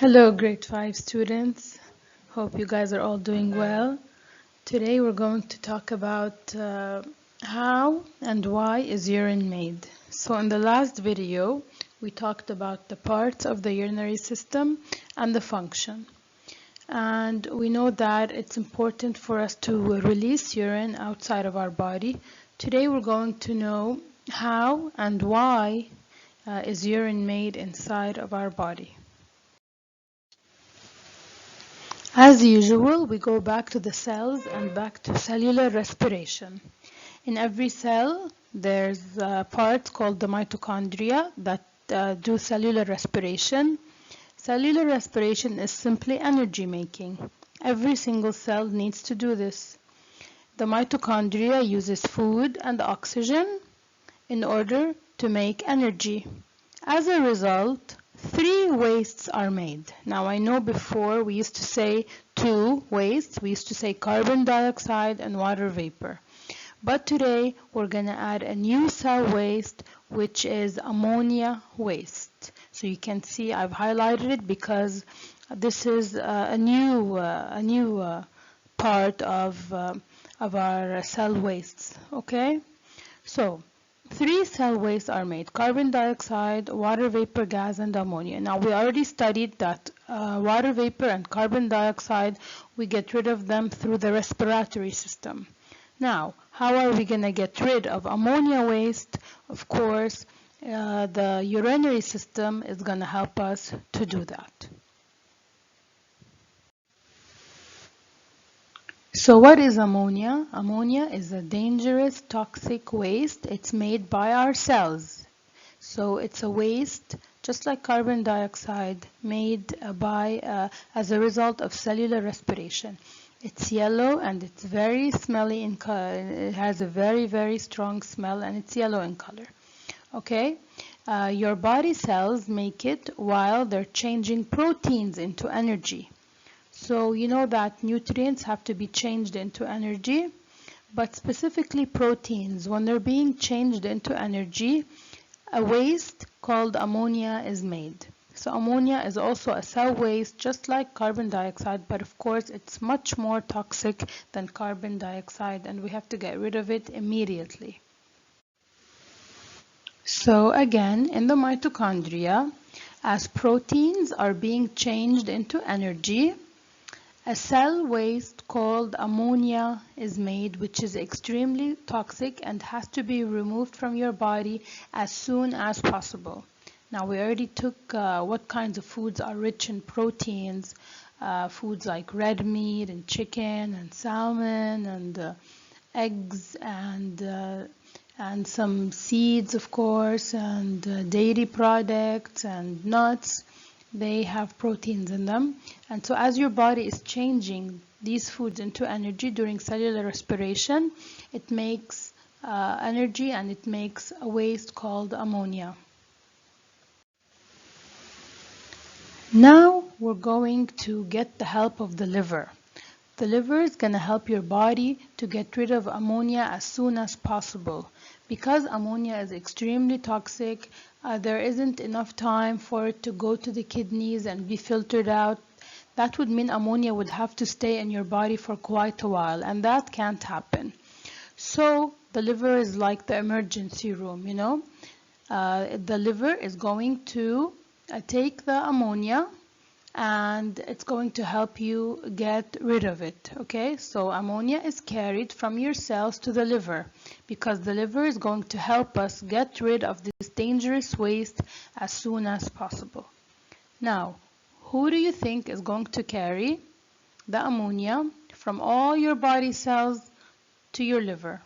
Hello, grade 5 students. Hope you guys are all doing well. Today we're going to talk about how and why is urine made. So in the last video, we talked about the parts of the urinary system and the function. And we know that it's important for us to release urine outside of our body. Today we're going to know how and why is urine made inside of our body. As usual, we go back to the cells and back to cellular respiration. In every cell, there's a part called the mitochondria that do cellular respiration. Cellular respiration is simply energy making. Every single cell needs to do this. The mitochondria uses food and oxygen in order to make energy. As a result, 3 wastes are made. Now I know before we used to say 2 wastes. We used to say carbon dioxide and water vapor. But today we're going to add a new cell waste, which is ammonia waste. So you can see I've highlighted it because this is a new part of our cell wastes. Okay, so 3 cell wastes are made: carbon dioxide, water vapor gas, and ammonia. Now we already studied that water vapor and carbon dioxide, we get rid of them through the respiratory system. Now, how are we going to get rid of ammonia waste? Of course, the urinary system is going to help us to do that. So what is ammonia? Ammonia is a dangerous toxic waste. It's made by our cells. So it's a waste just like carbon dioxide made as a result of cellular respiration. It's yellow and it's very smelly in color. It has a very, very strong smell and it's yellow in color. Okay? Your body cells make it while they're changing proteins into energy. So you know that nutrients have to be changed into energy, but specifically proteins, when they're being changed into energy, a waste called ammonia is made. So ammonia is also a cell waste, just like carbon dioxide, but of course it's much more toxic than carbon dioxide, and we have to get rid of it immediately. So again, in the mitochondria, as proteins are being changed into energy, a cell waste called ammonia is made, which is extremely toxic and has to be removed from your body as soon as possible. Now we already took what kinds of foods are rich in proteins, foods like red meat and chicken and salmon and eggs and some seeds, of course, and dairy products and nuts. They have proteins in them. And so as your body is changing these foods into energy during cellular respiration, it makes energy and it makes a waste called ammonia. Now we're going to get the help of the liver. The liver is going to help your body to get rid of ammonia as soon as possible. Because ammonia is extremely toxic, there isn't enough time for it to go to the kidneys and be filtered out. That would mean ammonia would have to stay in your body for quite a while, and that can't happen. So the liver is like the emergency room, you know. The liver is going to take the ammonia and it's going to help you get rid of it. Okay, so ammonia is carried from your cells to the liver because the liver is going to help us get rid of this dangerous waste as soon as possible. Now, who do you think is going to carry the ammonia from all your body cells to your liver?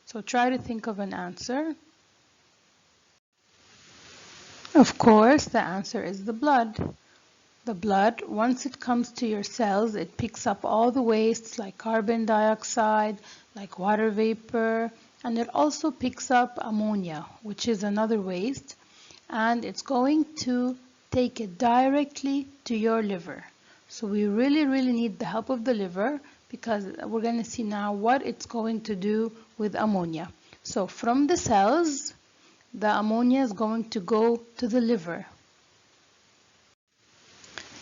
So try to think of an answer. Of course, the answer is the blood. The blood, once it comes to your cells, it picks up all the wastes like carbon dioxide, like water vapor, and it also picks up ammonia, which is another waste, and it's going to take it directly to your liver. So we really, really need the help of the liver because we're going to see now what it's going to do with ammonia. So from the cells, the ammonia is going to go to the liver.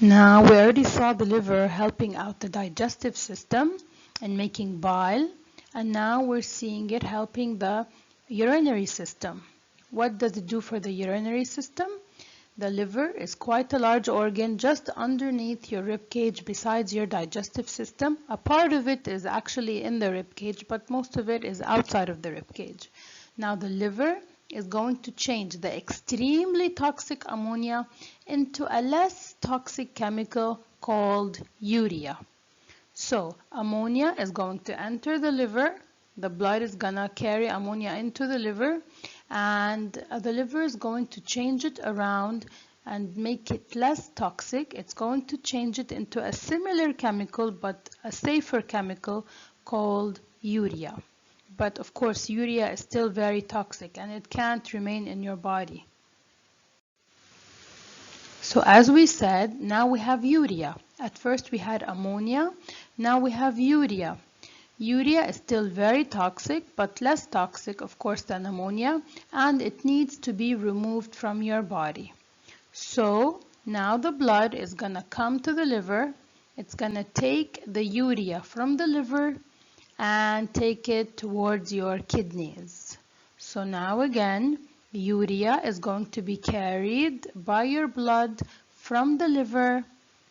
Now, we already saw the liver helping out the digestive system and making bile, and now we're seeing it helping the urinary system. What does it do for the urinary system? The liver is quite a large organ just underneath your rib cage besides your digestive system. A part of it is actually in the rib cage, but most of it is outside of the rib cage. Now the liver is going to change the extremely toxic ammonia into a less toxic chemical called urea. So ammonia is going to enter the liver. The blood is gonna carry ammonia into the liver, and the liver is going to change it around and make it less toxic. It's going to change it into a similar chemical but a safer chemical called urea. But of course, urea is still very toxic and it can't remain in your body. So as we said, now we have urea. At first we had ammonia, now we have urea. Urea is still very toxic, but less toxic, of course, than ammonia, and it needs to be removed from your body. So now the blood is going to come to the liver. It's going to take the urea from the liver and take it towards your kidneys. So now again, urea is going to be carried by your blood from the liver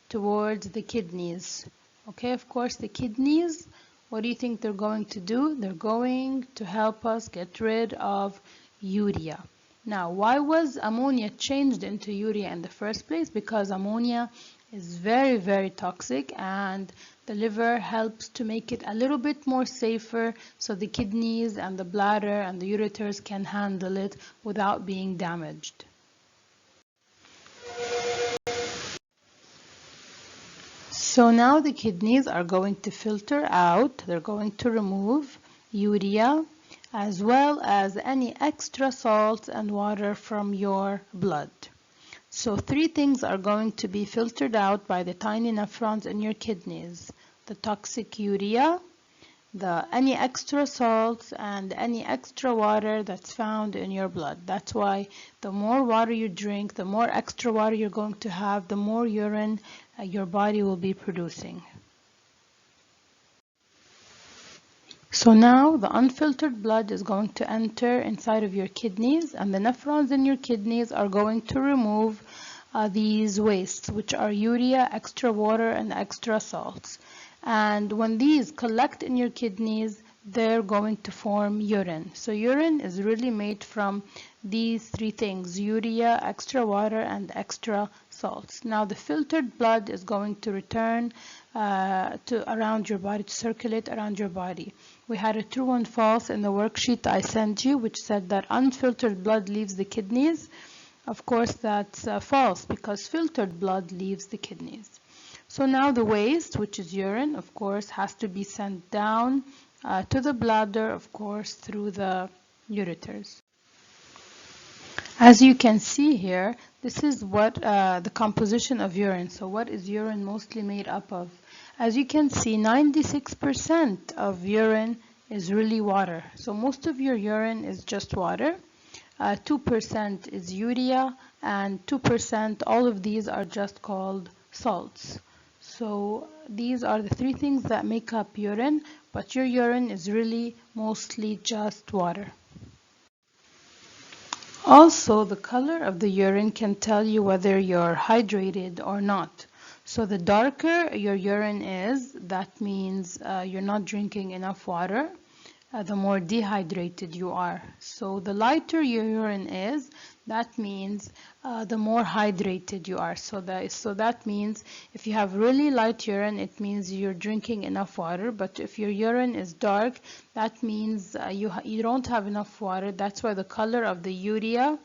towards the kidneys. Okay, of course, the kidneys, what do you think they're going to do? They're going to help us get rid of urea. Now, why was ammonia changed into urea in the first place? Because ammonia is very, very toxic, and the liver helps to make it a little bit more safer so the kidneys and the bladder and the ureters can handle it without being damaged. So now the kidneys are going to filter out, they're going to remove urea as well as any extra salts and water from your blood. So three things are going to be filtered out by the tiny nephrons in your kidneys: the toxic urea, any extra salts, and any extra water that's found in your blood. That's why the more water you drink, the more extra water you're going to have, the more urine your body will be producing. So now the unfiltered blood is going to enter inside of your kidneys, and the nephrons in your kidneys are going to remove these wastes, which are urea, extra water, and extra salts. And when these collect in your kidneys, they're going to form urine. So urine is really made from these three things: urea, extra water, and extra salts. Now the filtered blood is going to return to around your body, to circulate around your body. We had a true and false in the worksheet I sent you, which said that unfiltered blood leaves the kidneys. Of course, that's false, because filtered blood leaves the kidneys. So now the waste, which is urine, of course, has to be sent down to the bladder, of course, through the ureters. As you can see here, this is what the composition of urine. So what is urine mostly made up of? As you can see, 96% of urine is really water. So most of your urine is just water. 2% is urea, and 2%, all of these are just called salts. So these are the three things that make up urine, but your urine is really mostly just water. Also, the color of the urine can tell you whether you're hydrated or not. So the darker your urine is, that means you're not drinking enough water. The more dehydrated you are. So the lighter your urine is, that means the more hydrated you are. So that means if you have really light urine, it means you're drinking enough water. But if your urine is dark, that means you don't have enough water. That's why the color of the urea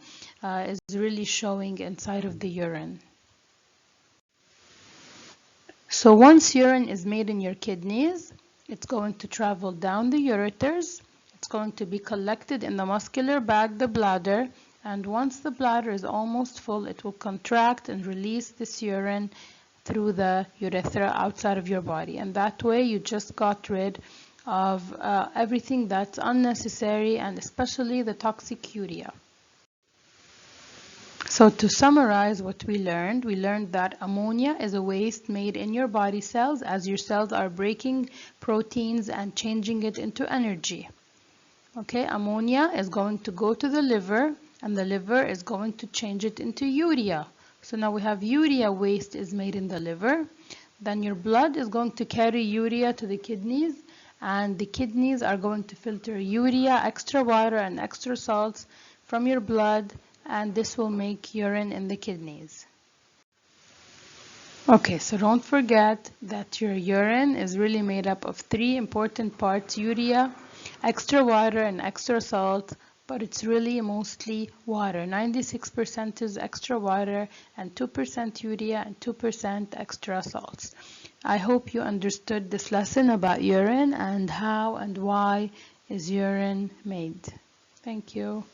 is really showing inside of the urine. So once urine is made in your kidneys, it's going to travel down the ureters. It's going to be collected in the muscular bag, the bladder, and once the bladder is almost full, it will contract and release this urine through the urethra outside of your body. And that way you just got rid of everything that's unnecessary, and especially the toxic urea. So to summarize what we learned that ammonia is a waste made in your body cells as your cells are breaking proteins and changing it into energy. Okay, ammonia is going to go to the liver and the liver is going to change it into urea. So now we have urea waste is made in the liver. Then your blood is going to carry urea to the kidneys and the kidneys are going to filter urea, extra water and extra salts from your blood, and this will make urine in the kidneys. Okay, so don't forget that your urine is really made up of three important parts: urea, extra water, and extra salt, but it's really mostly water. 96% is extra water and 2% urea and 2% extra salts. I hope you understood this lesson about urine and how and why is urine made. Thank you.